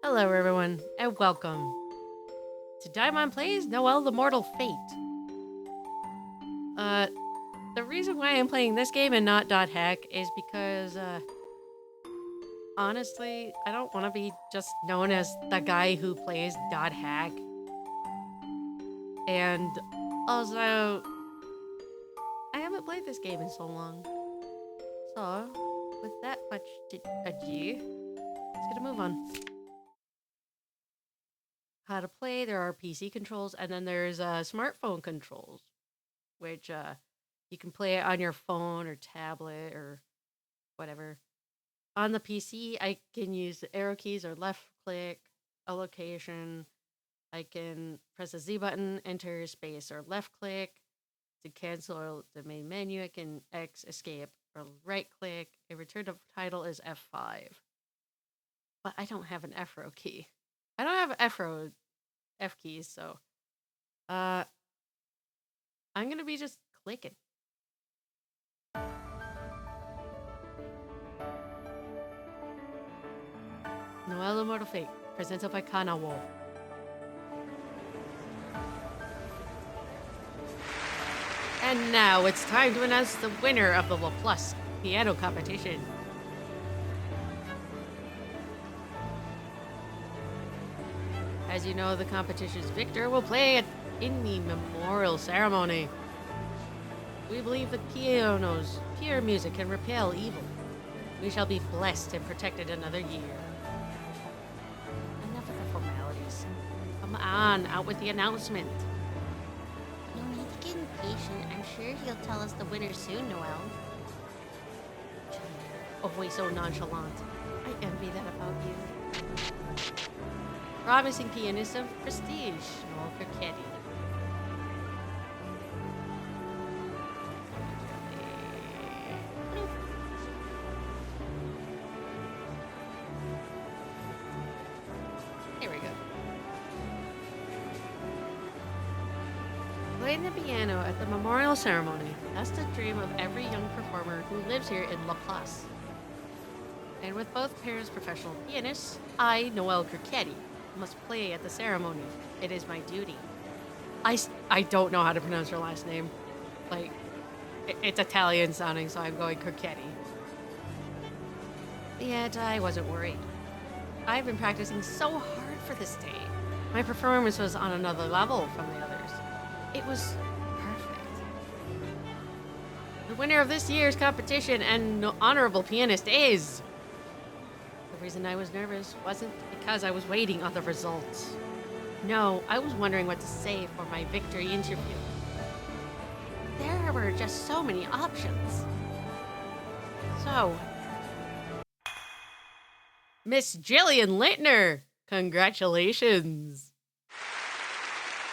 Hello, everyone, and welcome to Daimon Plays Noel The Mortal Fate. Uh, the reason why I'm playing this game and not Dot Hack is because, honestly, I don't want to be just known as the guy who plays Dot Hack. And also, I haven't played this game in so long. So, with that much ado, let's get a move on. How to play, there are PC controls, and then there's smartphone controls, which you can play it on your phone or tablet or whatever. On the PC, I can use the arrow keys or left click, a location. I can press the Z button, enter space, or left click to cancel the main menu. I can X escape or right click. A return to title is F5. But I don't have an F row key. I don't have F keys, so I'm gonna be just clicking. Noel The Mortal Fate, presented by Kanawo. And now it's time to announce the winner of the Laplace piano competition. As you know, the competition's victor will play in the memorial ceremony. We believe that piano's pure music can repel evil. We shall be blessed and protected another year. Enough of the formalities. Come on, out with the announcement. No need to get impatient. I'm sure he'll tell us the winner soon, Noel. Always so nonchalant. I envy that about you. Promising pianist of prestige, Noel Kirketti. There we go. Playing the piano at the memorial ceremony. That's the dream of every young performer who lives here in Laplace. And with both parents professional pianists, I, Noel Kirketti, must play at the ceremony. It is my duty. I don't know how to pronounce her last name. Like, it's Italian sounding, so I'm going Kirketti. Yet I wasn't worried. I've been practicing so hard for this day. My performance was on another level from the others. It was perfect. The winner of this year's competition and honorable pianist is... The reason I was nervous wasn't because I was waiting on the results. No, I was wondering what to say for my victory interview. There were just so many options. So, Miss Jillian Lintner, congratulations.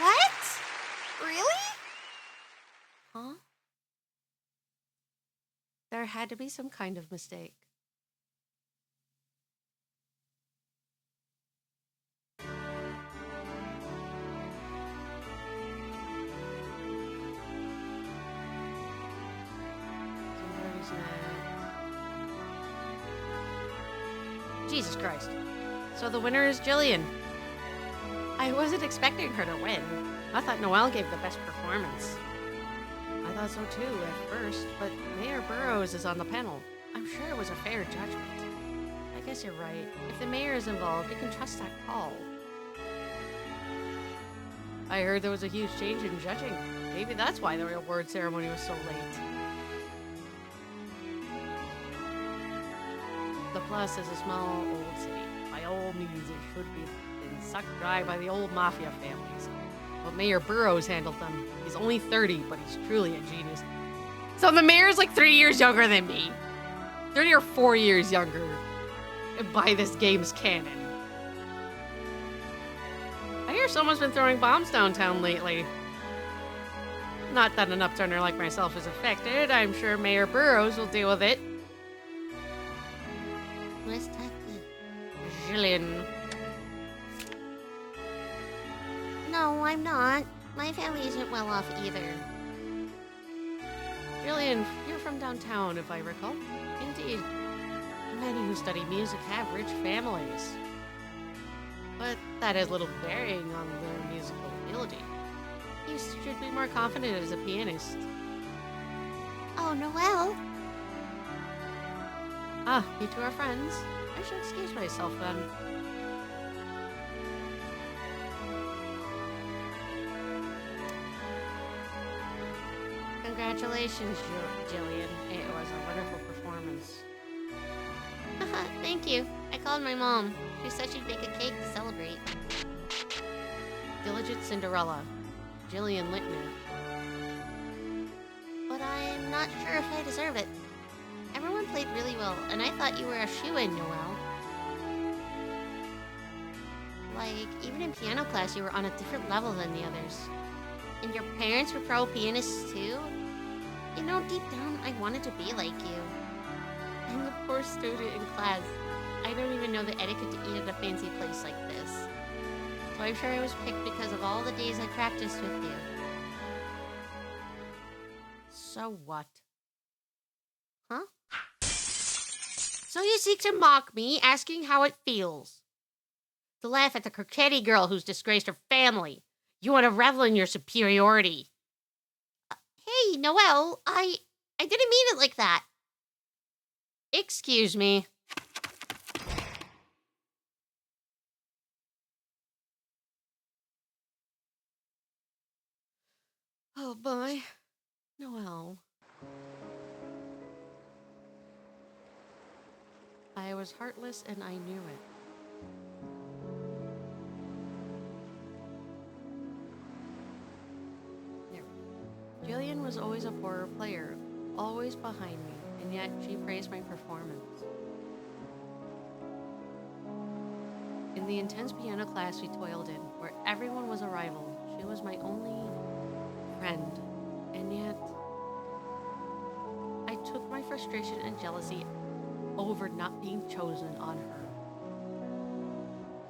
What? Really? Huh? There had to be some kind of mistake. Jesus Christ. So the winner is Jillian. I wasn't expecting her to win. I thought Noel gave the best performance. I thought so too at first, but Mayor Burroughs is on the panel. I'm sure it was a fair judgment. I guess you're right. If the mayor is involved, you can trust that call. I heard there was a huge change in judging. Maybe that's why the award ceremony was so late. Laplace is a small old city. By all means, it should be been sucked dry by the old mafia families. But Mayor Burroughs handled them. He's only 30, but he's truly a genius. So the mayor's like 3 years younger than me. 30 or 4 years younger. By this game's canon. I hear someone's been throwing bombs downtown lately. Not that an upturner like myself is affected. I'm sure Mayor Burroughs will deal with it. Let's talk to Jillian. No, I'm not. My family isn't well off either. Jillian, you're from downtown, if I recall. Indeed. Many who study music have rich families. but that has little bearing on their musical ability. You should be more confident as a pianist. Oh, Noel. Ah, you two are friends. I should excuse myself then. Congratulations, Jillian. It was a wonderful performance. Thank you. I called my mom. She said she'd bake a cake to celebrate. Diligent Cinderella, Jillian Littner. But I'm not sure if I deserve it. Everyone played really well, and I thought you were a shoo-in, Noel. Like, even in piano class, you were on a different level than the others. And your parents were pro pianists too? You know, deep down, I wanted to be like you. I'm the poor student in class. I don't even know the etiquette to eat at a fancy place like this. So I'm sure I was picked because of all the days I practiced with you. So what? Huh? So you seek to mock me, asking how it feels. To laugh at the coquette girl who's disgraced her family. You want to revel in your superiority. Hey, Noel, I didn't mean it like that. Excuse me. Oh boy. Noel. I was heartless and I knew it. Jillian was always a poorer player, always behind me, and yet she praised my performance. In the intense piano class we toiled in, where everyone was a rival, she was my only friend, and yet I took my frustration and jealousy over not being chosen on her.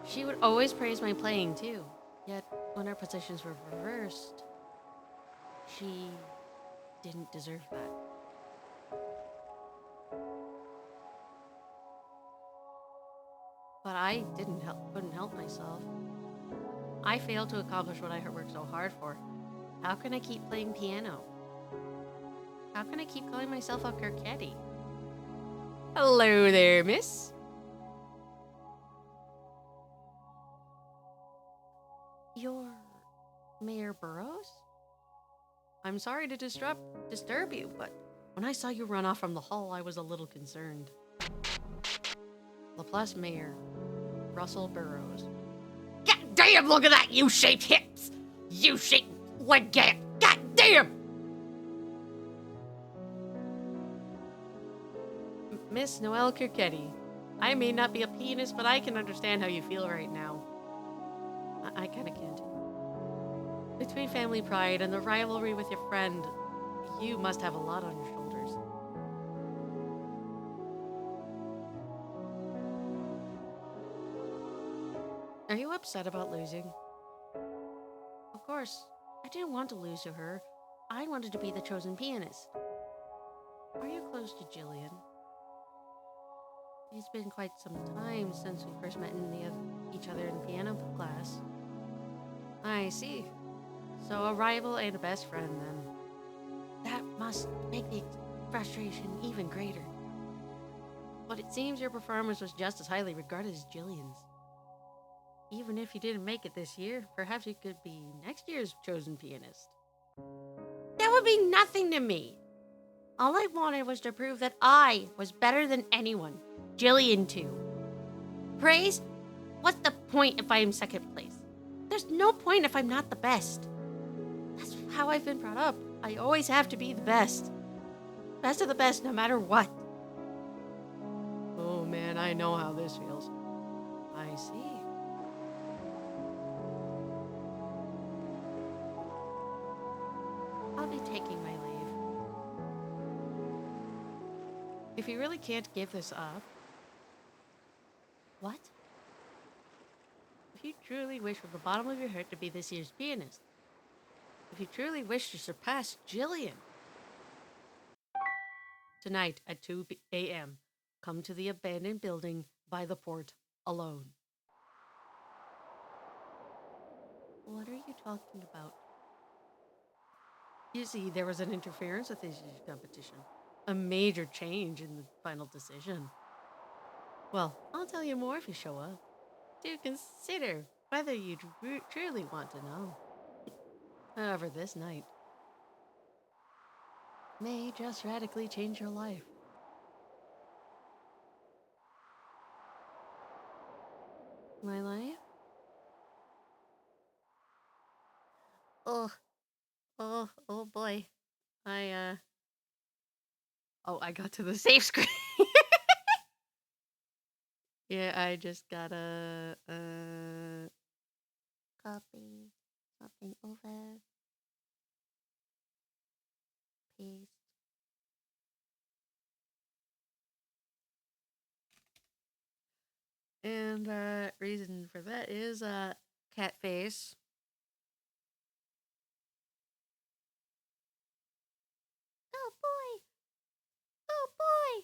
She would always praise my playing too, yet when our positions were reversed, she didn't deserve that. But I couldn't help myself. I failed to accomplish what I had worked so hard for. How can I keep playing piano? How can I keep calling myself a Kirketti? Hello there, miss. You're Mayor Burroughs? I'm sorry to disturb you, but when I saw you run off from the hall, I was a little concerned. Laplace Mayor, Russell Burroughs. God damn, look at that U-shaped hips! U-shaped leg gap! God damn! Miss Noelle Kirketti, I may not be a pianist, but I can understand how you feel right now. I kinda can't. Between family pride and the rivalry with your friend, you must have a lot on your shoulders. Are you upset about losing? Of course, I didn't want to lose to her. I wanted to be the chosen pianist. Are you close to Jillian? It's been quite some time since we first met each other in piano class. I see. So a rival and a best friend, then. That must make the frustration even greater. But it seems your performance was just as highly regarded as Jillian's. Even if you didn't make it this year, perhaps you could be next year's chosen pianist. That would be nothing to me. All I wanted was to prove that I was better than anyone. Jillian, too. Praise? What's the point if I am second place? There's no point if I'm not the best. That's how I've been brought up. I always have to be the best. Best of the best, no matter what. Oh man, I know how this feels. I see. I'll be taking my leave. If you really can't give this up... What? If you truly wish from the bottom of your heart to be this year's pianist, if you truly wish to surpass Jillian, tonight at 2 a.m., come to the abandoned building by the port alone. you talking about? You see, there was an interference with this competition. A major change in the final decision. Well, I'll tell you more if you show up. Do consider whether you truly want to know. However, this night may just radically change your life. My life? Oh boy. I got to the safe screen. Yeah, I just gotta, Copy something over. Paste. and, reason for that is, cat face. Oh boy. Oh boy.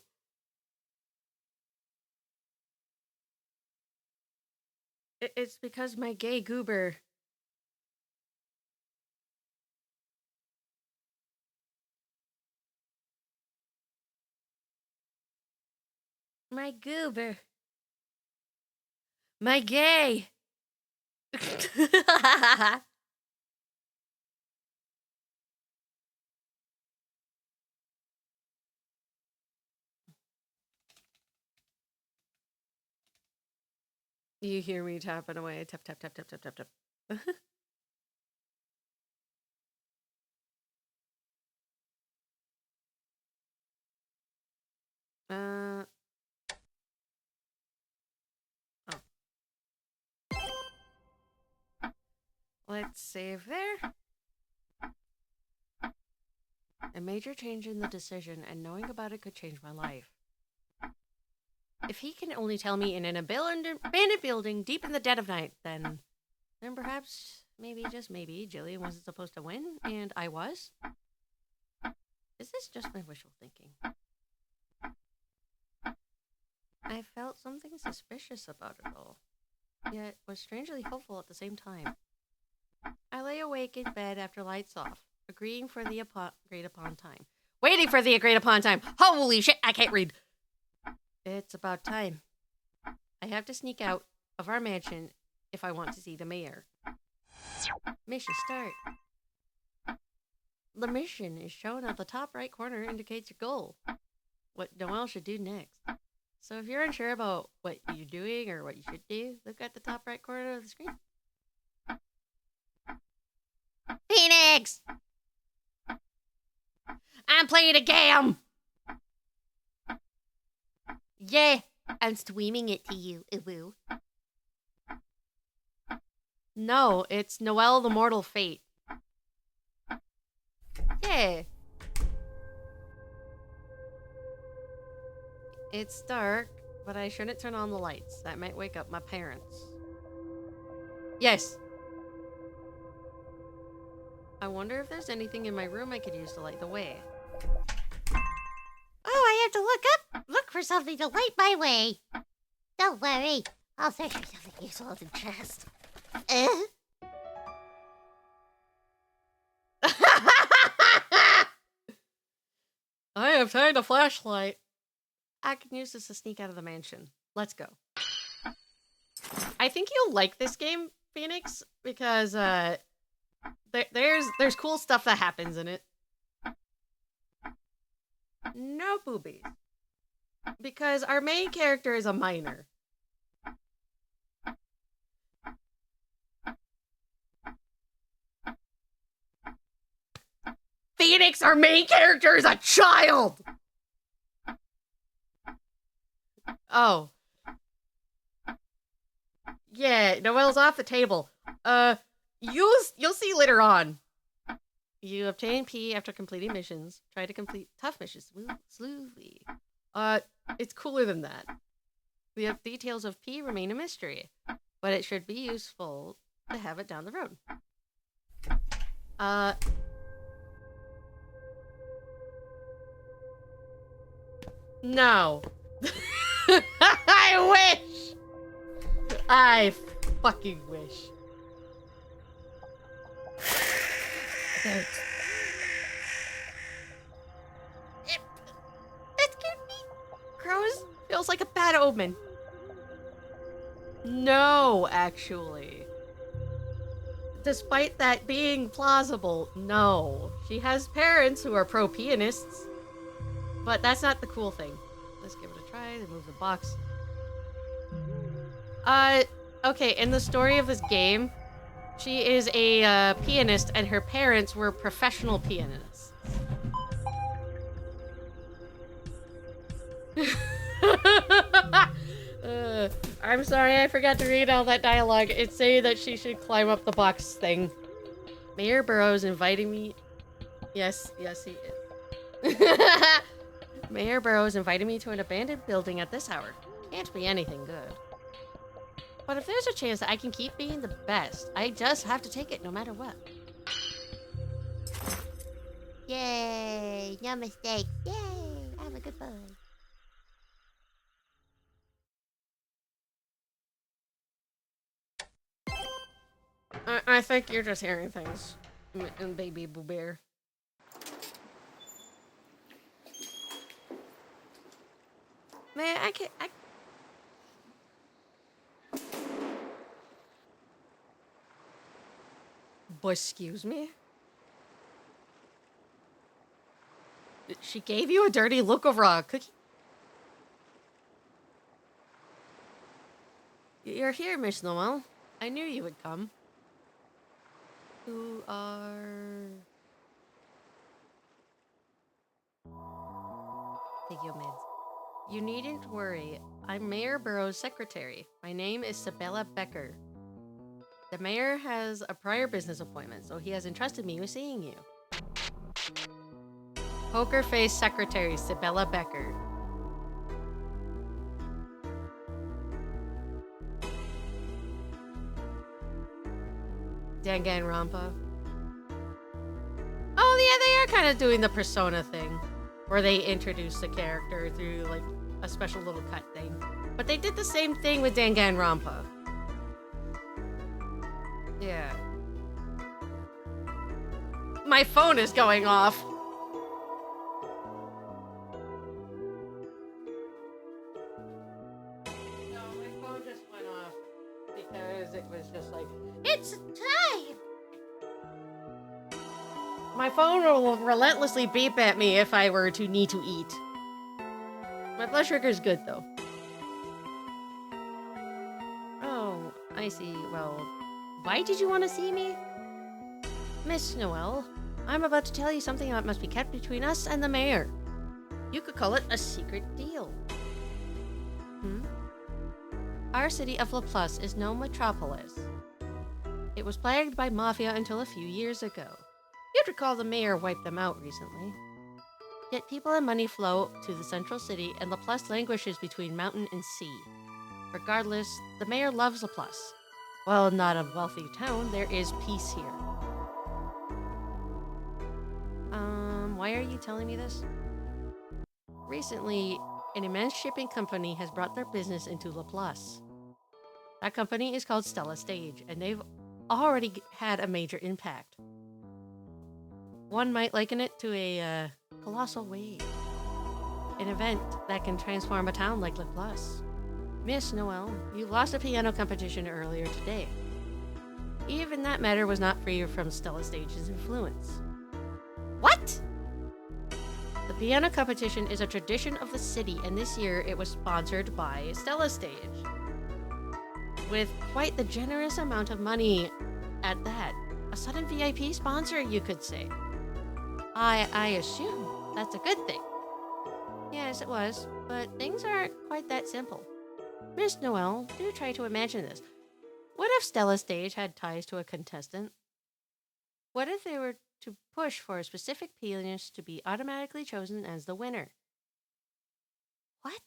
It's because my gay goober. My goober. My gay. You hear me tapping away. Tap, tap, tap, tap, tap, tap, tap. uh. Oh. Let's save there. A major change in the decision, and knowing about it could change my life. If he can only tell me in an abandoned building deep in the dead of night, then perhaps, maybe, just maybe, Jillian wasn't supposed to win, and I was? Is this just my wishful thinking? I felt something suspicious about it all, yet was strangely hopeful at the same time. I lay awake in bed after lights off, agreeing for the agreed upon time. Waiting for the agreed upon time! Holy shit, I can't read! It's about time. I have to sneak out of our mansion if I want to see the mayor. Mission start. The mission is shown at the top right corner, indicates your goal. What Noel should do next. So if you're unsure about what you're doing or what you should do, look at the top right corner of the screen. Phoenix! I'm playing a game! Yeah, I'm streaming it to you, Iwoo. No, it's Noel The Mortal Fate. Yeah. It's dark, but I shouldn't turn on the lights. That might wake up my parents. Yes. I wonder if there's anything in my room I could use to light the way. Oh, I have to look for something to light my way. Don't worry, I'll search for something useful in the chest. I have found a flashlight. I can use this to sneak out of the mansion. Let's go. I think you'll like this game, Phoenix, because there's cool stuff that happens in it. No boobies. Because our main character is a minor. Phoenix, our main character is a child! Oh. Yeah, Noel's off the table. You'll see later on. You obtain P after completing missions. Try to complete tough missions smoothly. It's cooler than that. The details of P remain a mystery, but it should be useful to have it down the road. No. I wish. I fucking wish. That's gonna be Crows feels like a bad omen. No, actually. Despite that being plausible, no. She has parents who are pro pianists, but that's not the cool thing. Let's give it a try. Remove the box. Okay, in the story of this game, she is a pianist and her parents were professional pianists. I'm sorry, I forgot to read all that dialogue. It's saying that she should climb up the box thing. Mayor Burroughs inviting me. Yes, he is. Mayor Burroughs invited me to an abandoned building at this hour. Can't be anything good. But if there's a chance that I can keep being the best, I just have to take it no matter what. Yay! No mistakes. Yay! Have a good boy. I think you're just hearing things. Baby Boo Bear. Man, I can't. Boy, excuse me? She gave you a dirty look over a cookie? You're here, Miss Noel. I knew you would come. Who are... Take your meds. You needn't worry. I'm Mayor Burroughs' secretary. My name is Sabella Becker. The mayor has a prior business appointment, so he has entrusted me with seeing you. Poker face secretary Sabella Becker. Danganronpa. Oh, yeah, they are kind of doing the persona thing, where they introduce the character through, like, a special little cut thing. But they did the same thing with Danganronpa. Yeah. My phone is going off. No, my phone just went off because it was just like, It's time! my phone will relentlessly beep at me if I were to need to eat. My blood sugar's good, though. Oh, I see. Well, why did you want to see me? Miss Noel, I'm about to tell you something that must be kept between us and the mayor. You could call it a secret deal. Our city of Laplace is no metropolis. It was plagued by mafia until a few years ago. You'd recall the mayor wiped them out recently. Yet people and money flow to the central city, and Laplace languishes between mountain and sea. Regardless, the mayor loves Laplace. While not a wealthy town, there is peace here. Why are you telling me this? Recently, an immense shipping company has brought their business into Laplace. That company is called Stella Stage, and they've already had a major impact. One might liken it to a colossal wave. An event that can transform a town like Laplace. Miss Noel, you lost a piano competition earlier today. Even that matter was not free from Stella Stage's influence. What? The piano competition is a tradition of the city, and this year it was sponsored by Stella Stage. With quite the generous amount of money at that. A sudden VIP sponsor, you could say. I assume that's a good thing. Yes, it was, but things aren't quite that simple. Miss Noel, do try to imagine this. What if Stella Stage had ties to a contestant? What if they were to push for a specific pianist to be automatically chosen as the winner? What?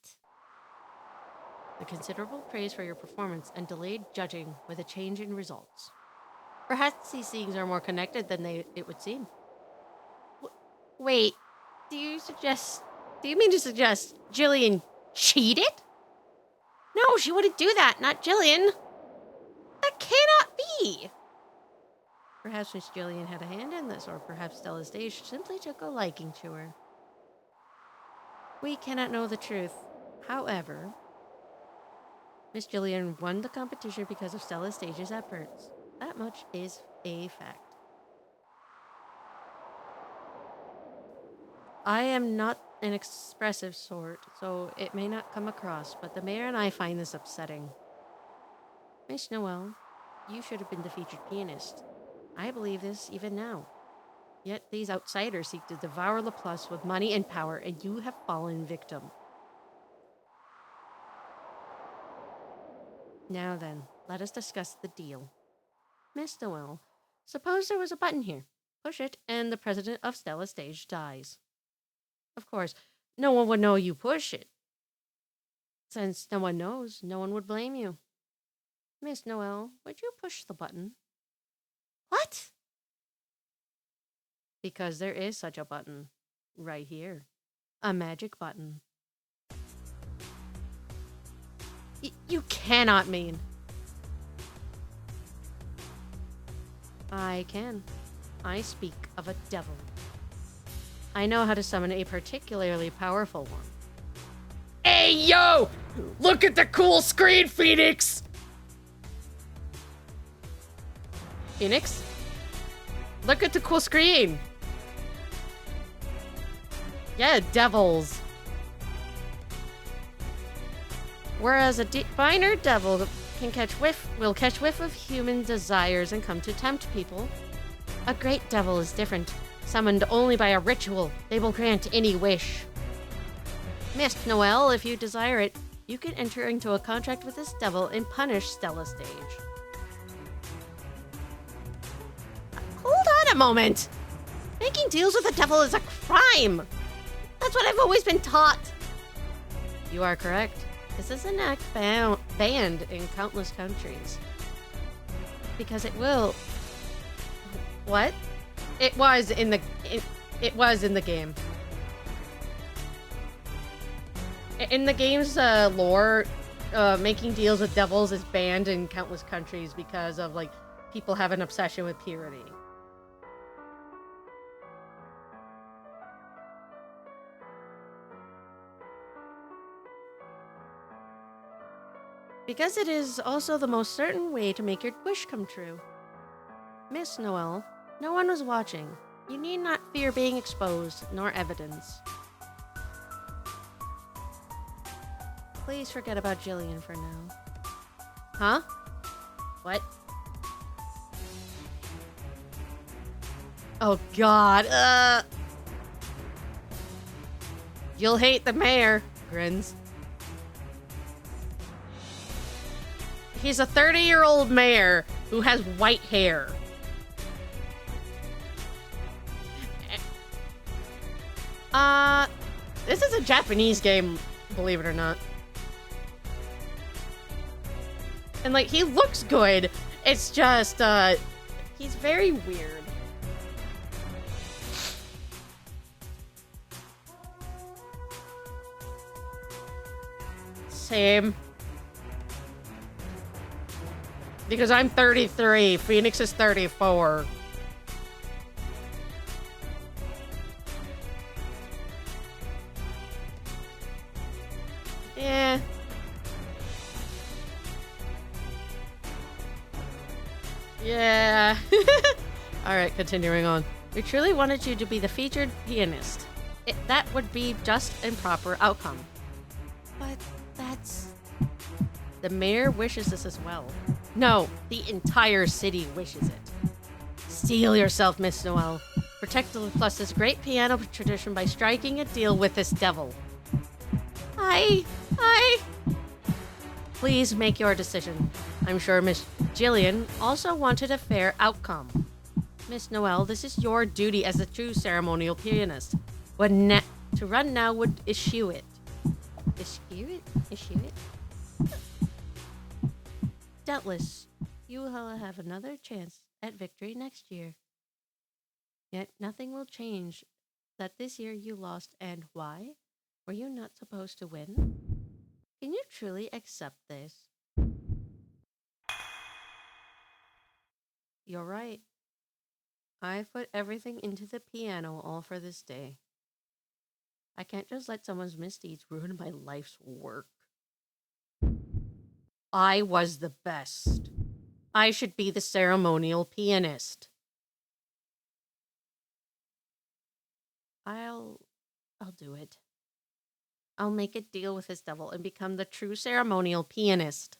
The considerable praise for your performance and delayed judging with a change in results. Perhaps these things are more connected than it would seem. Wait, do you mean to suggest Jillian cheated? No, she wouldn't do that, not Jillian. That cannot be. Perhaps Miss Jillian had a hand in this, or perhaps Stella Stage simply took a liking to her. We cannot know the truth. However, Miss Jillian won the competition because of Stella Stage's efforts. That much is a fact. I am not an expressive sort, so it may not come across, but the mayor and I find this upsetting. Miss Noel, you should have been the featured pianist. I believe this even now. Yet these outsiders seek to devour Laplace with money and power, and you have fallen victim. Now then, let us discuss the deal. Miss Noel, suppose there was a button here. Push it, and the president of Stella Stage dies. Of course, no one would know you push it. Since no one knows, no one would blame you. Miss Noel, would you push the button? What? Because there is such a button. Right here. A magic button. You cannot mean. I can. I speak of a devil. I know how to summon a particularly powerful one. Hey, yo! Look at the cool screen, Phoenix! Phoenix? Look at the cool screen! Yeah, devils. Whereas a diviner devil will catch whiff of human desires and come to tempt people. A great devil is different. Summoned only by a ritual, they will grant any wish. Miss Noel, if you desire it, you can enter into a contract with this devil and punish Stella Stage. Hold on a moment! Making deals with the devil is a crime! That's what I've always been taught! You are correct. This is an act banned in countless countries. Because it will... What? It was in the... It was in the game. In the game's lore, making deals with devils is banned in countless countries because of, like, people have an obsession with purity. Because it is also the most certain way to make your wish come true. Miss Noel, no one was watching. You need not fear being exposed, nor evidence. Please forget about Jillian for now. Huh? What? Oh god, You'll hate the mayor, grins. He's a 30-year-old mayor who has white hair. This is a Japanese game, believe it or not. And, like, he looks good. It's just, he's very weird. Same. Because I'm 33, Phoenix is 34. Yeah. Yeah. Alright, continuing on. We truly wanted you to be the featured pianist. That would be just and proper outcome. But that's... The mayor wishes this as well. No, the entire city wishes it. Steel yourself, Miss Noel. Protect the Laplace's great piano tradition by striking a deal with this devil. Please make your decision. I'm sure Miss Jillian also wanted a fair outcome. Miss Noel, this is your duty as a true ceremonial pianist. To run now would issue it. Issue it? Doubtless, you will have another chance at victory next year. Yet nothing will change that this year you lost, and why? Were you not supposed to win? Can you truly accept this? You're right. I put everything into the piano all for this day. I can't just let someone's misdeeds ruin my life's work. I was the best. I should be the ceremonial pianist. I'll do it. I'll make a deal with this devil and become the true ceremonial pianist.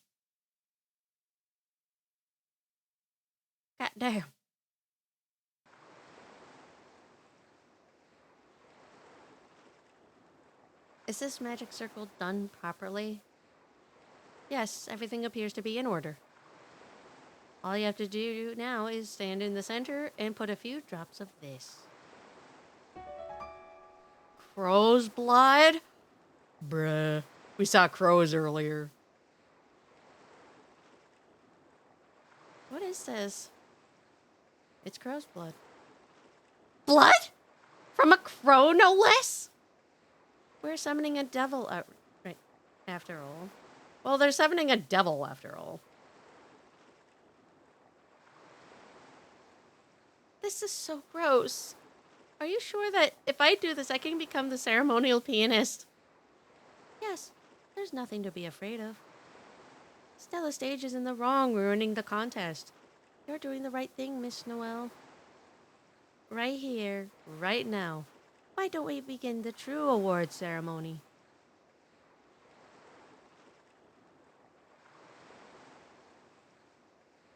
God damn. Is this magic circle done properly? Yes, everything appears to be in order. All you have to do now is stand in the center and put a few drops of this. Crow's blood? Bruh. We saw crows earlier. What is this? It's crow's blood. Blood? From a crow, no less? We're summoning a devil out right after all. Well, they're summoning a devil after all. This is so gross. Are you sure that if I do this, I can become the ceremonial pianist? Yes, there's nothing to be afraid of. Stella Stage is in the wrong, ruining the contest. You're doing the right thing, Miss Noel. Right here, right now. Why don't we begin the true award ceremony?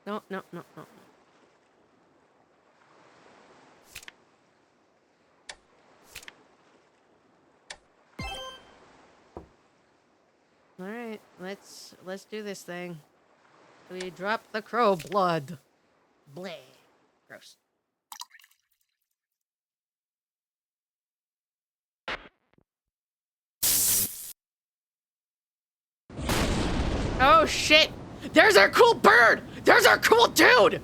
No. All right, let's do this thing. We drop the crow blood. Bleh. Gross. Oh shit! There's our cool bird! There's our cool dude!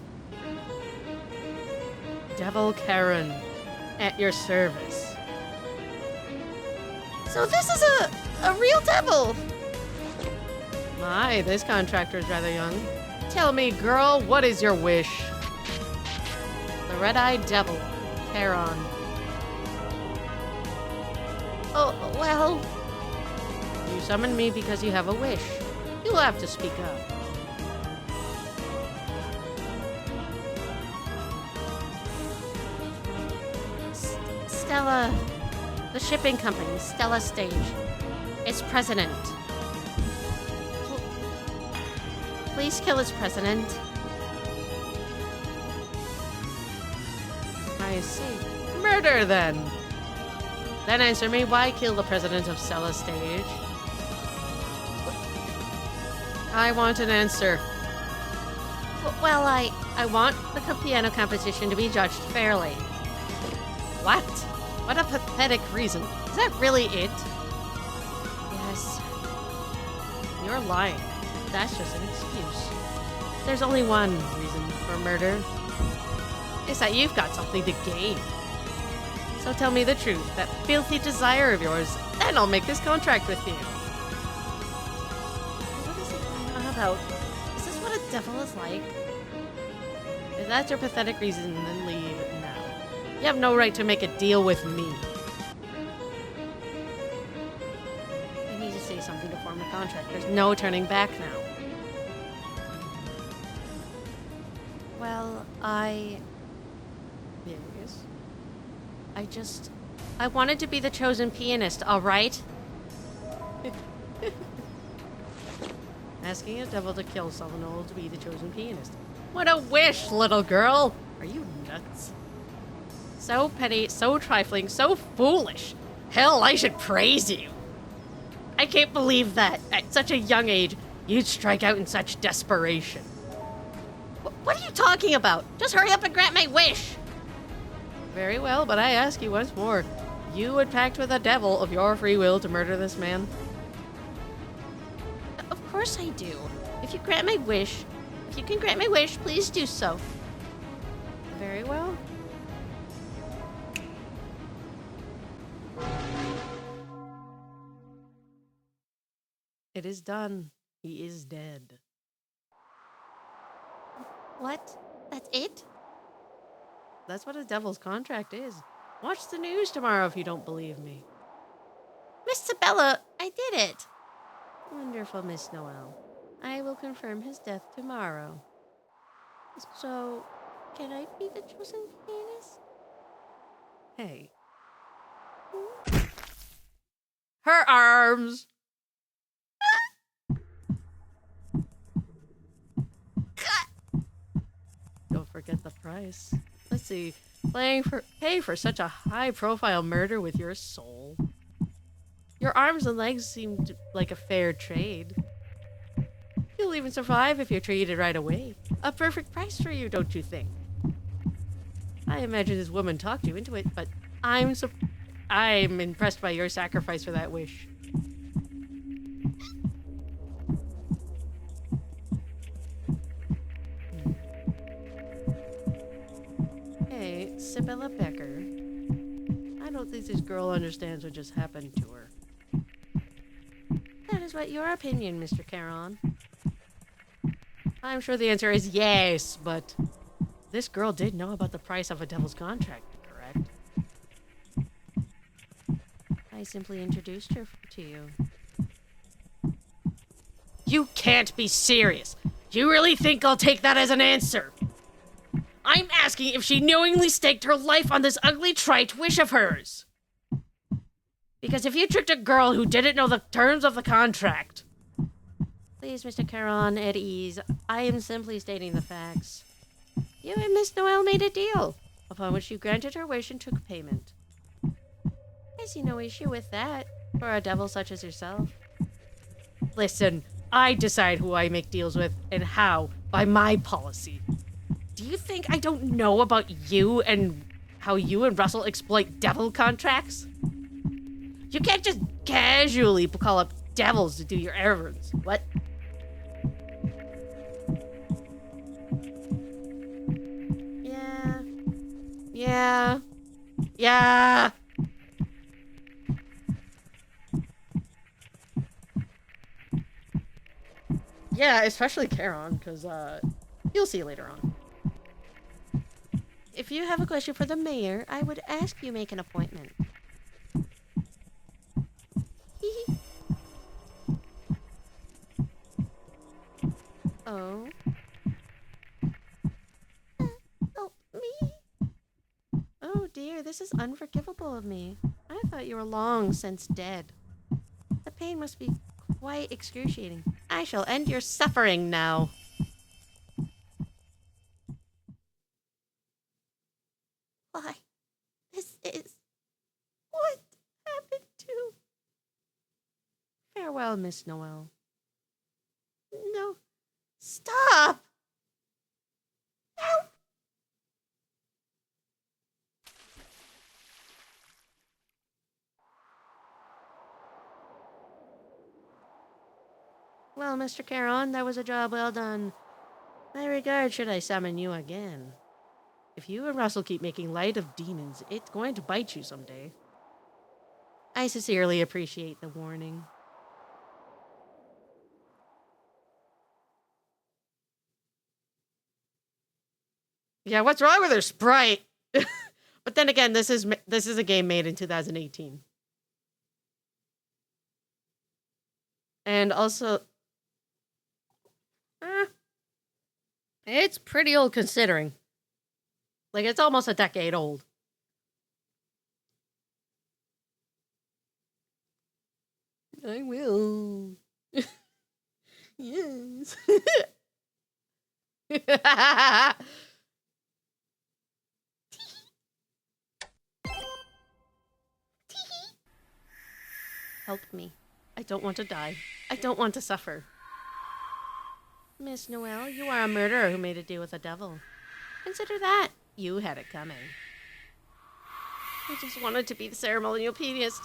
Devil Karen, at your service. So this is a real devil. My, this contractor is rather young. Tell me, girl, what is your wish? The red-eyed devil, Charon. Oh, well, You summoned me because you have a wish. You'll have to speak up. Stella, the shipping company, Stella Stage, its president. Please kill its president. I see. Murder, then. Then answer me, why kill the president of Stella Stage? I want an answer. Well, I want the piano competition to be judged fairly. What? What a pathetic reason. Is that really it? Yes. You're lying. That's just an excuse. There's only one reason for murder. It's that you've got something to gain. So tell me the truth, that filthy desire of yours, then I'll make this contract with you. What is it going on about? Is this what a devil is like? If that's your pathetic reason, then leave now. You have no right to make a deal with me. I need to say something to form a contract. There's no turning back now. Well, There he is. I wanted to be the chosen pianist, all right? Asking a devil to kill someone to be the chosen pianist. What a wish, little girl! Are you nuts? So petty, so trifling, so foolish. Hell, I should praise you. I can't believe that, at such a young age, you'd strike out in such desperation. what are you talking about? Just hurry up and grant my wish. Very well, but I ask you once more. You would pact with a devil of your free will to murder this man? Of course I do. If you can grant my wish, please do so. Very well. It is done. He is dead. What? That's it? That's what a devil's contract is. Watch the news tomorrow if you don't believe me. Miss Sabella, I did it. Wonderful, Miss Noel. I will confirm his death tomorrow. So, can I be the chosen pianist? Hey. Her arms! Don't forget the price. Let's see. Pay for such a high-profile murder with your soul. Your arms and legs seem like a fair trade. You'll even survive if you're treated right away. A perfect price for you, don't you think? I imagine this woman talked you into it, but I'm impressed by your sacrifice for that wish. Hey, Sibylla Becker. I don't think this girl understands what just happened to her. That is what your opinion, Mr. Caron. I'm sure the answer is yes, but this girl did know about the price of a devil's contract, correct? I simply introduced her to you. You can't be serious. You really think I'll take that as an answer? I'm asking if she knowingly staked her life on this ugly, trite wish of hers. Because if you tricked a girl who didn't know the terms of the contract... Please, Mr. Caron, at ease. I am simply stating the facts. You and Miss Noel made a deal, upon which you granted her wish and took payment. I see no issue with that, for a devil such as yourself. Listen, I decide who I make deals with, and how, by my policy. Do you think I don't know about you and how you and Russell exploit devil contracts? You can't just casually call up devils to do your errands. What? Yeah. Yeah, especially Caron, because, you'll see later on. If you have a question for the mayor, I would ask you make an appointment. Oh? Help me? Oh dear, this is unforgivable of me. I thought you were long since dead. The pain must be quite excruciating. I shall end your suffering now. Why? This is... What happened to... Farewell, Miss Noel. No. Stop! Help! Well, Mr. Caron, that was a job well done. My regard should I summon you again. If you and Russell keep making light of demons, it's going to bite you someday. I sincerely appreciate the warning. Yeah, what's wrong with her sprite? But then again, this is a game made in 2018. And also... it's pretty old considering. Like, it's almost a decade old. I will. Yes. Help me. I don't want to die. I don't want to suffer. Miss Noel, you are a murderer who made a deal with the devil. Consider that. You had it coming. I just wanted to be the ceremonial pianist.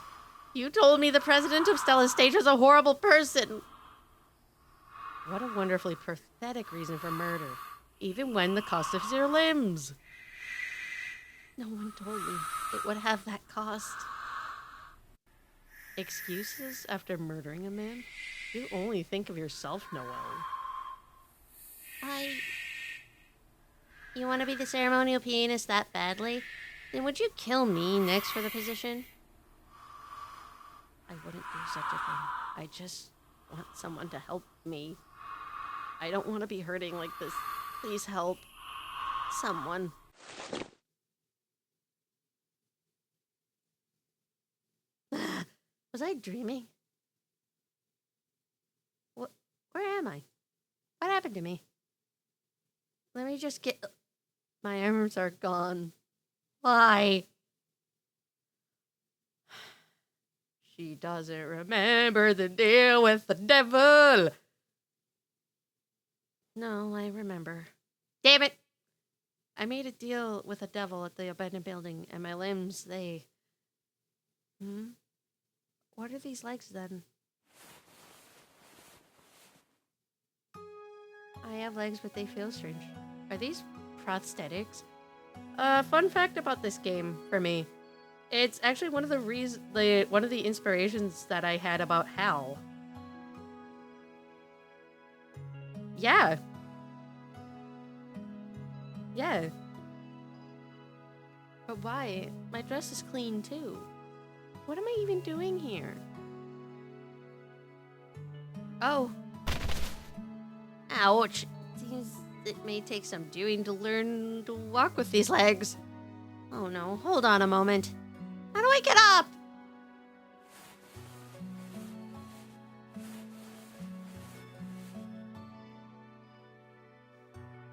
You told me the president of Stella's stage was a horrible person. What a wonderfully pathetic reason for murder, even when the cost is your limbs. No one told me it would have that cost. Excuses after murdering a man? You only think of yourself, Noel. You want to be the ceremonial pianist that badly? Then would you kill me next for the position? I wouldn't do such a thing. I just want someone to help me. I don't want to be hurting like this. Please help. Someone. Was I dreaming? Where am I? What happened to me? Let me just get... My arms are gone. Why? She doesn't remember the deal with the devil. No, I remember. Damn it! I made a deal with a devil at the abandoned building, and my limbs, they... What are these legs, then? I have legs, but they feel strange. Are these prosthetics? Fun fact about this game, for me. It's actually one of the inspirations that I had about Hal. Yeah. Yeah. But why? My dress is clean too. What am I even doing here? Oh. Ouch. Seems it may take some doing to learn to walk with these legs. Oh no, hold on a moment. How do I get up?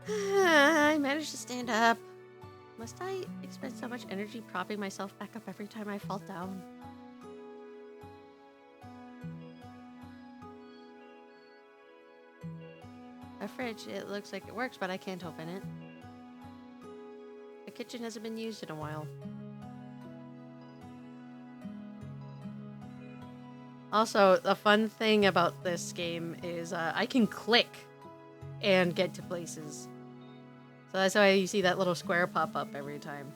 I managed to stand up. Must I expend so much energy propping myself back up every time I fall down? A fridge, it looks like it works, but I can't open it. The kitchen hasn't been used in a while. Also, the fun thing about this game is I can click and get to places. So that's why you see that little square pop up every time.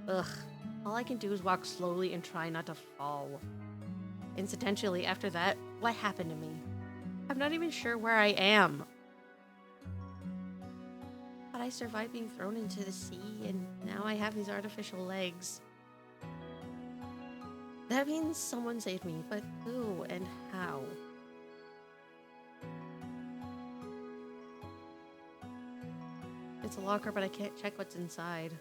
Ugh. All I can do is walk slowly and try not to fall. Incidentally, after that, what happened to me? I'm not even sure where I am. But I survived being thrown into the sea, and now I have these artificial legs. That means someone saved me, but who and how? It's a locker, but I can't check what's inside.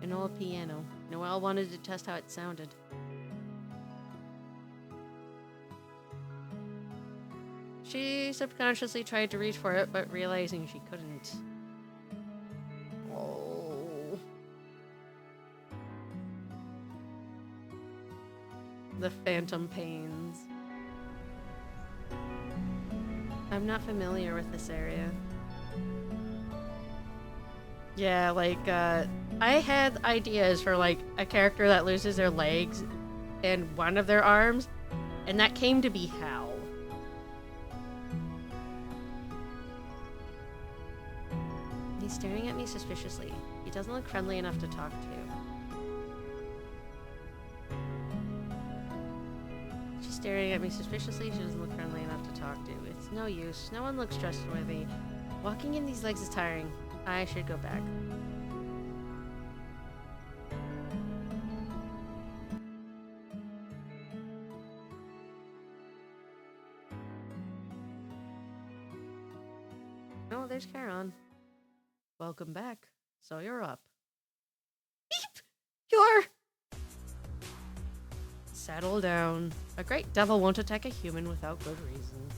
An old piano. Noel wanted to test how it sounded. She subconsciously tried to reach for it, but realizing she couldn't. Oh. The phantom pains. I'm not familiar with this area. Yeah, like, I had ideas for, like, a character that loses their legs and one of their arms, and that came to be Hal. He's staring at me suspiciously. He doesn't look friendly enough to talk to. She's staring at me suspiciously. She doesn't look friendly enough to talk to. It's no use. No one looks trustworthy. Walking in these legs is tiring. I should go back. Oh, there's Charon. Welcome back. So you're up. Beep! You're... Settle down. A great devil won't attack a human without good reason.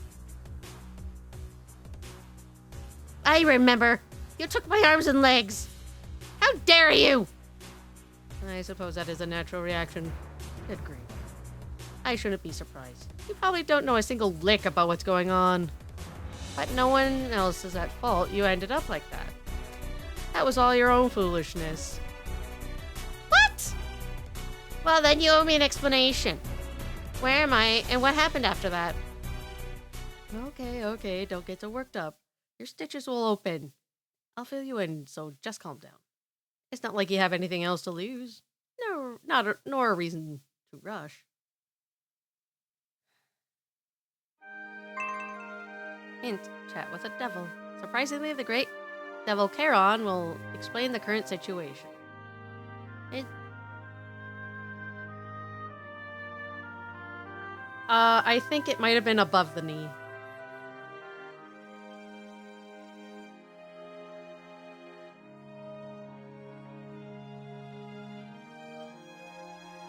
I remember. You took my arms and legs. How dare you? I suppose that is a natural reaction. Good grief. I shouldn't be surprised. You probably don't know a single lick about what's going on. But no one else is at fault. You ended up like that. That was all your own foolishness. What? Well, then you owe me an explanation. Where am I, and what happened after that? Okay, don't get so worked up. Your stitches will open. I'll fill you in, so just calm down. It's not like you have anything else to lose. Nor a reason to rush. Hint, chat with a devil. Surprisingly, the great devil Charon will explain the current situation. I think it might have been above the knee.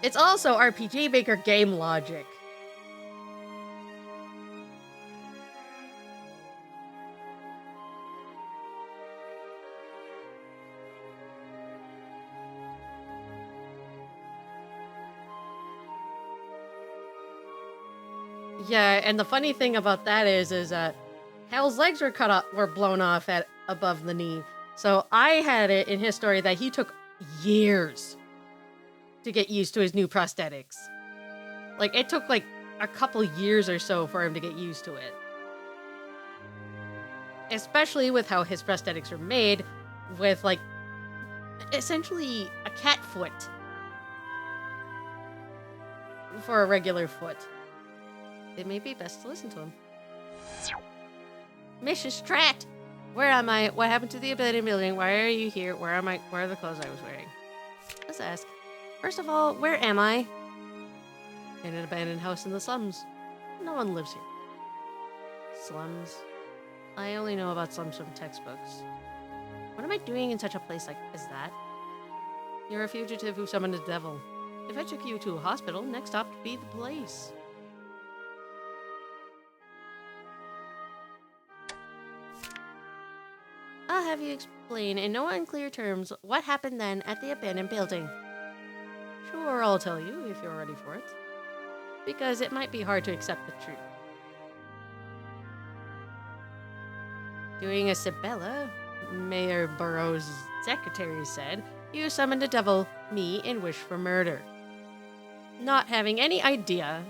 It's also RPG Maker game logic. Yeah, and the funny thing about that is Hal's legs were blown off at above the knee. So I had it in his story that he took years to get used to his new prosthetics. Like, it took like a couple years or so for him to get used to it. Especially with how his prosthetics are made, with like essentially a cat foot for a regular foot. It may be best to listen to him. Mrs. Strat! Where am I? What happened to the abandoned building? Why are you here? Where am I? Where are the clothes I was wearing? Let's ask. First of all, where am I? In an abandoned house in the slums. No one lives here. Slums? I only know about slums from textbooks. What am I doing in such a place as that? You're a fugitive who summoned a devil. If I took you to a hospital, next stop would be the police. I'll have you explain in no unclear terms what happened then at the abandoned building. Sure, I'll tell you if you're ready for it. Because it might be hard to accept the truth. During a Sibella, Mayor Burroughs' secretary said, you summoned a devil, me, and wished for murder. Not having any idea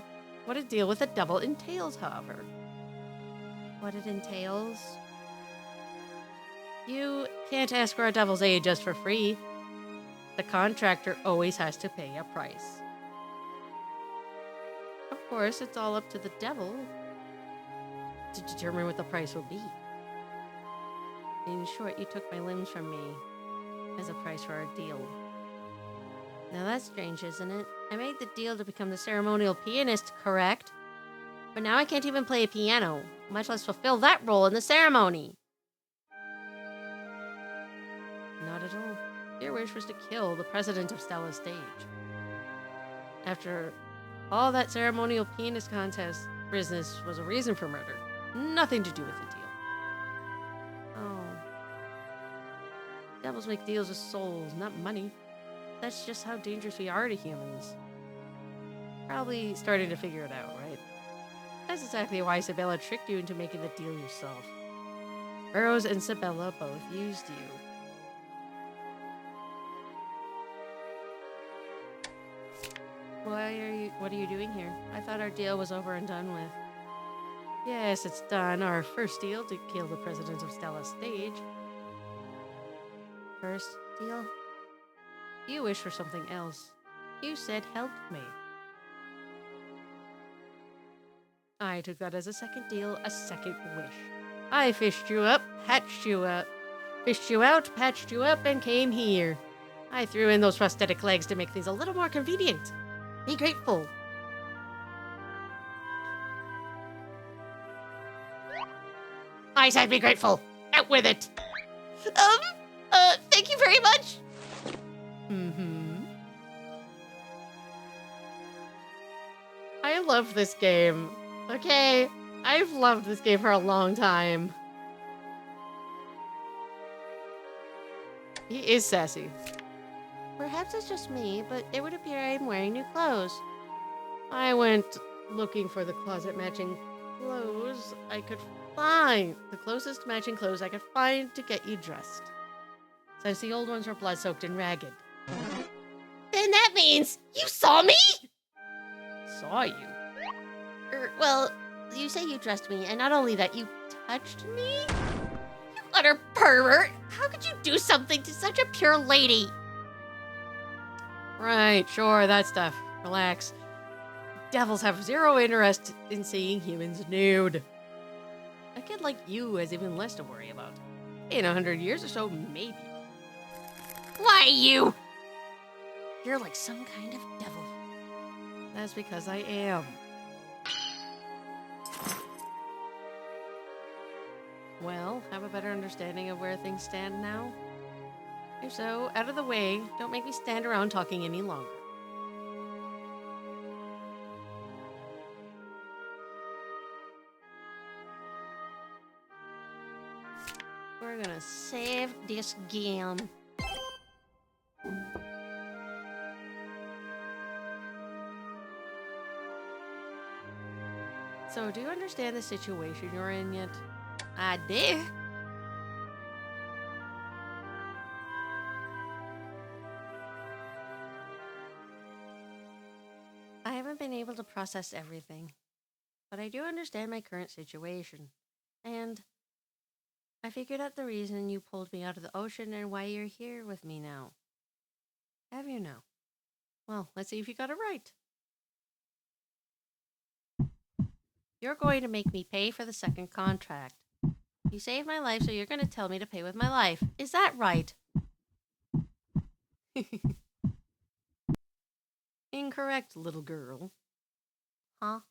what a deal with a devil entails, however. What it entails? You can't ask for a devil's aid just for free. The contractor always has to pay a price. Of course, it's all up to the devil to determine what the price will be. In short, you took my limbs from me as a price for our deal. Now that's strange, isn't it? I made the deal to become the ceremonial pianist, correct? But now I can't even play a piano, much less fulfill that role in the ceremony. Not at all. Your wish was to kill the president of Stella Stage. After all, that ceremonial pianist contest business was a reason for murder. Nothing to do with the deal. Oh. Devils make deals with souls, not money. That's just how dangerous we are to humans. Probably starting to figure it out, right? That's exactly why Sibella tricked you into making the deal yourself. Burroughs and Sibella both used you. What are you doing here? I thought our deal was over and done with. Yes, it's done. Our first deal to kill the president of Stella Stage. First deal? You wished for something else. You said help me. I took that as a second deal, a second wish. I fished you up, patched you up. Fished you out, patched you up, and came here. I threw in those prosthetic legs to make things a little more convenient. Be grateful. I said be grateful. Out with it. Thank you very much. I love this game. Okay, I've loved this game for a long time. He is sassy. Perhaps it's just me, but it would appear I'm wearing new clothes. I went looking for the closet matching clothes I could find. The closest matching clothes I could find to get you dressed. Since the old ones were blood-soaked and ragged. Then that means you saw me? Saw you? Well, you say you dressed me, and not only that, you touched me? You utter pervert! How could you do something to such a pure lady? Right, sure, that stuff. Relax. Devils have zero interest in seeing humans nude. A kid like you has even less to worry about. In 100 years or so, maybe. Why you? You're like some kind of devil. That's because I am. Well, have a better understanding of where things stand now? If so, out of the way, don't make me stand around talking any longer. We're gonna save this game. So, do you understand the situation you're in yet? I do. I haven't been able to process everything, but I do understand my current situation. And I figured out the reason you pulled me out of the ocean and why you're here with me now. Have you now? Well, let's see if you got it right. You're going to make me pay for the second contract. You saved my life, so you're going to tell me to pay with my life. Is that right? Incorrect, little girl. Huh?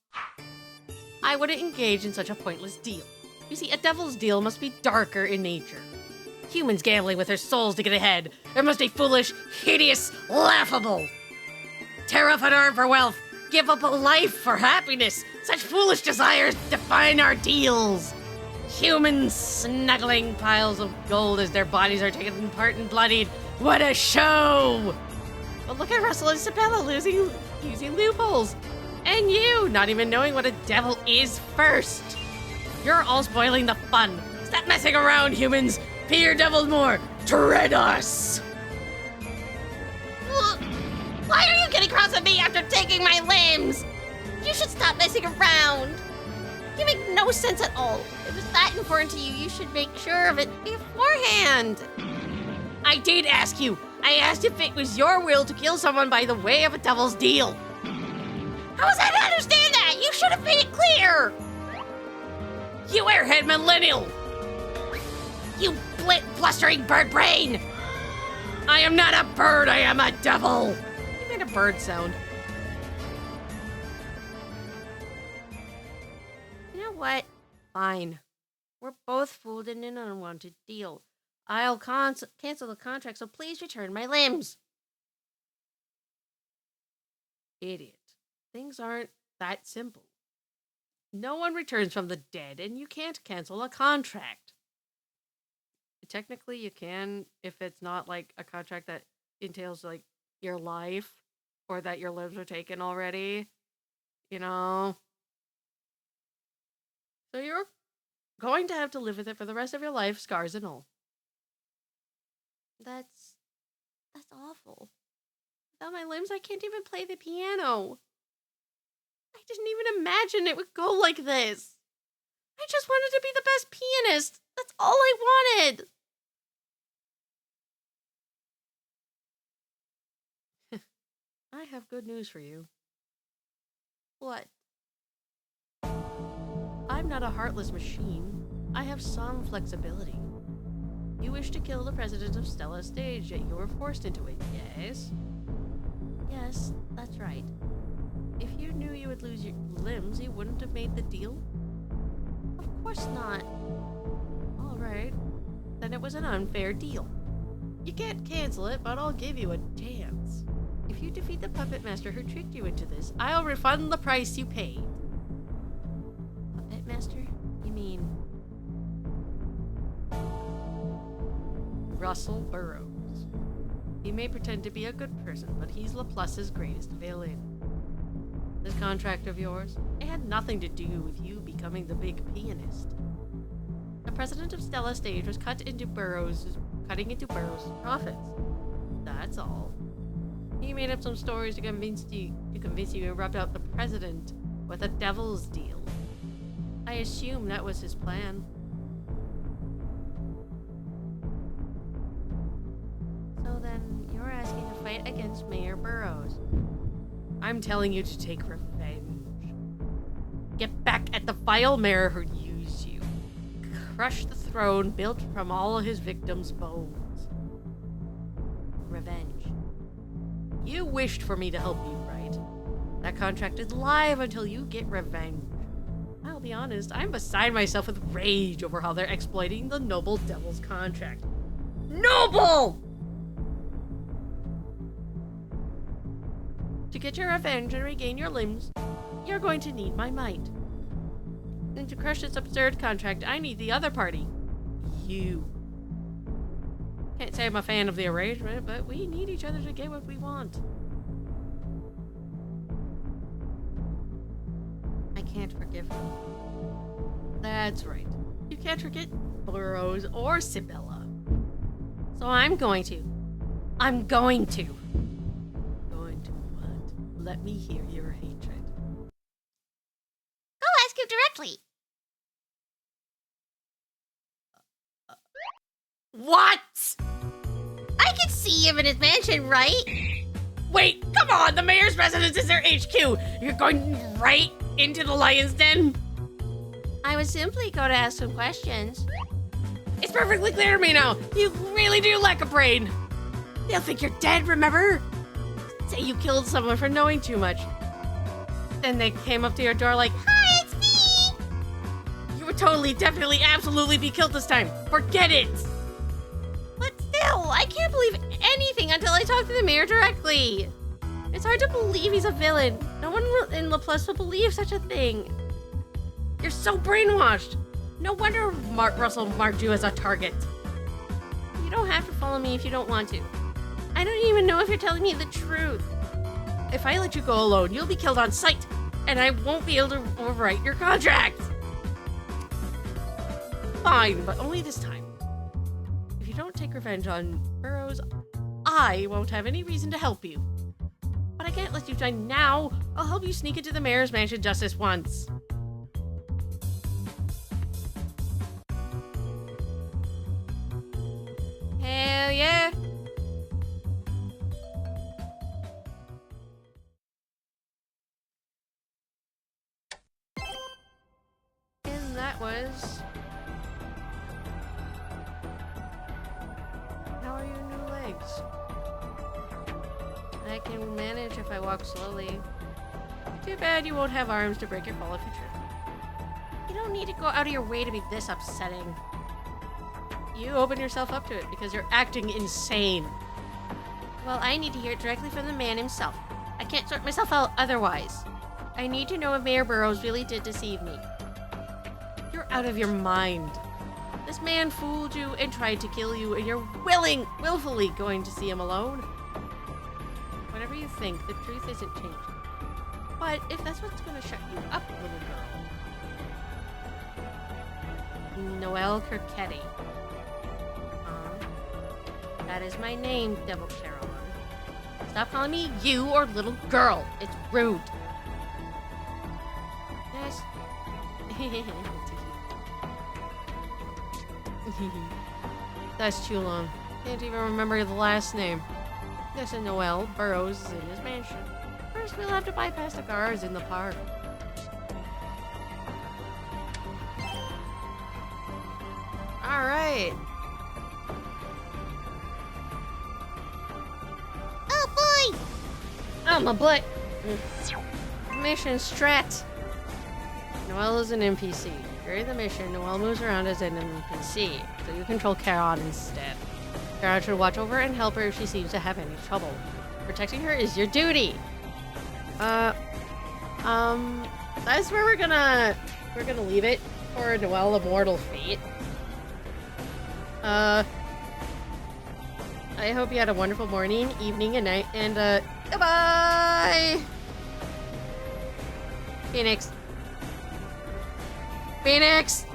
I wouldn't engage in such a pointless deal. You see, a devil's deal must be darker in nature. Humans gambling with their souls to get ahead. It must be foolish, hideous, laughable. Tear off an arm for wealth. Give up a life for happiness. Such foolish desires define our deals. Humans snuggling piles of gold as their bodies are taken apart and bloodied. What a show! But look at Russell and Isabella using loopholes. And you not even knowing what a devil is first. You're all spoiling the fun. Stop messing around, humans. Be your devils more. Tread us. Why are you getting cross with me after taking my limbs? You should stop messing around. You make no sense at all. If it's that important to you, you should make sure of it beforehand. I did ask you. I asked if it was your will to kill someone by the way of a devil's deal. How was I to understand that? You should have made it clear. You airhead millennial. You blustering bird brain. I am not a bird, I am a devil. You made a bird sound. You know what? Fine. We're both fooled in an unwanted deal. I'll cancel the contract, so please return my limbs. Idiot. Things aren't that simple. No one returns from the dead, and you can't cancel a contract. Technically, you can if it's not like a contract that entails like your life or that your limbs are taken already. You know? So you're going to have to live with it for the rest of your life, scars and all. That's awful. Without my limbs, I can't even play the piano. I didn't even imagine it would go like this. I just wanted to be the best pianist. That's all I wanted. I have good news for you. What? I'm not a heartless machine. I have some flexibility. You wish to kill the president of Stella Stage, yet you were forced into it, yes? Yes, that's right. If you knew you would lose your limbs, you wouldn't have made the deal? Of course not. All right. Then it was an unfair deal. You can't cancel it, but I'll give you a chance. If you defeat the puppet master who tricked you into this, I'll refund the price you paid. Puppet master? You mean... Russell Burroughs. He may pretend to be a good person, but he's Laplace's greatest villain. This contract of yours, it had nothing to do with you becoming the big pianist. The president of Stella Stage was cutting into Burroughs' profits. That's all. He made up some stories to convince you and rubbed out the president with a devil's deal. I assume that was his plan. So then, you're asking to fight against Mayor Burroughs. I'm telling you to take revenge. Get back at the vile mayor who used you. crush the throne built from all his victims' bones. Revenge. You wished for me to help you, right? That contract is live until you get revenge. I'll be honest, I'm beside myself with rage over how they're exploiting the noble devil's contract. Noble! To get your revenge and regain your limbs, you're going to need my might. And to crush this absurd contract, I need the other party. You. Can't say I'm a fan of the arrangement, but we need each other to get what we want. I can't forgive her. That's right. You can't forget Burroughs or Sibylla. So I'm going to. Going to what? Let me hear your hatred. Go ask him directly. What? I can see him in his mansion, right? Wait, come on! The mayor's residence is their HQ! You're going right into the lion's den? I was simply going to ask some questions. It's perfectly clear to me now! You really do lack a brain! They'll think you're dead, remember? Say you killed someone for knowing too much. Then they came up to your door like, Hi, it's me! you would totally, definitely, absolutely be killed this time. Forget it! But still, I can't believe anything until I talk to the mayor directly. It's hard to believe he's a villain. No one in LaPlus will believe such a thing. You're so brainwashed. No wonder Russell marked you as a target. You don't have to follow me if you don't want to. I don't even know if you're telling me the truth. If I let you go alone, you'll be killed on sight, and I won't be able to overwrite your contract. Fine, but only this time. If you don't take revenge on Burroughs, I won't have any reason to help you. But I can't let you die now. I'll help you sneak into the mayor's mansion just this once. Hell yeah. And that was... How are your new legs? I can manage if I walk slowly. Too bad you won't have arms to break your fall if you trip. You don't need to go out of your way to be this upsetting. You open yourself up to it because you're acting insane. Well, I need to hear it directly from the man himself. I can't sort myself out otherwise. I need to know if Mayor Burroughs really did deceive me. You're out of your mind. This man fooled you and tried to kill you, and you're willfully going to see him alone. Whatever you think, the truth isn't changing. But if that's what's going to shut you up, little girl. Noel Kirketti. That is my name, Devil Caroline. Stop calling me you or little girl. It's rude. Yes. That's too long. Can't even remember the last name. Yes, and Noel Burroughs is in his mansion. First, we'll have to bypass the guards in the park. Alright. Oh boy! Oh, my butt! Mission strat. Noel is an NPC. During the mission, Noel moves around as an NPC, so you control Charon instead. Charon should watch over and help her if she seems to have any trouble. Protecting her is your duty. That's where we're gonna leave it for Noel The Mortal Fate. I hope you had a wonderful morning, evening, and night, and goodbye! Phoenix. Phoenix!